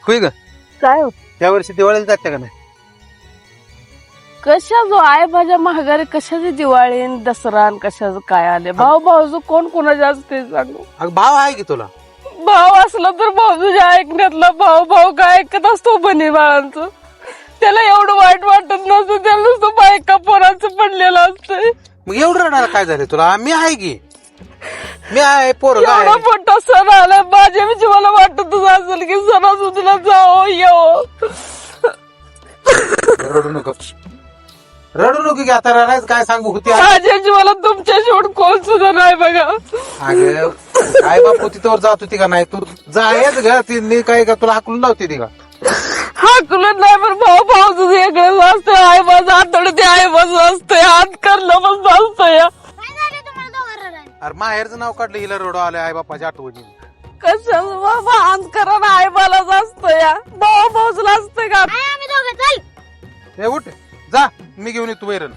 होय ग काय हो त्या वर्षी दिवाळीला जाते का नाही? कशा जो आहे माझ्या महागारी कशाची दिवाळी आणि दसरा आणि कशाचं काय आले भाऊ भाऊज कोण कोणाच्या असते सांगू. अगं भाव आहे की तुला? भाव असला तर भाऊच्या ऐकण्यातला भाऊ भाऊ काय ऐकत असतो बनी बाळांचं. त्याला एवढं वाईट वाटत नसतं, त्याला नुसतं बायका पोरांचं पडलेलं असतंय. मग एवढं रडायला काय झालं तुला? मी आहे की, मी आहे, पोरगा एवढा आहे. मोठा सण आला माझ्या जीवाला वाटत असेल की सणासुदीला जाओ येऊ. रडू नको, रडू नको की आता रडायचं काय सांगू होती. माझ्या जीवाला तुमच्या शेवट कोण सुद्धा नाही बघा. अगं काय बापू तिथवर जात होती का नाही? तू जायच ग, ती काय का तुला हाकलून लावते ती का? हाकलत नाही पण भाऊ भाऊच वेगळं असतं. आई माझं आठवडे ते आई माझं असतंय, हात करलं पण असतं या. अरे माहेरचं नाव काढलं हिला रडू आलं आई बापाच्या आठवणी. कशाच बाबा अंत करा आई मलाच असतं या. भाऊ भाऊच असतं का? हे उठ जा, मी घेऊन येतो वैरण.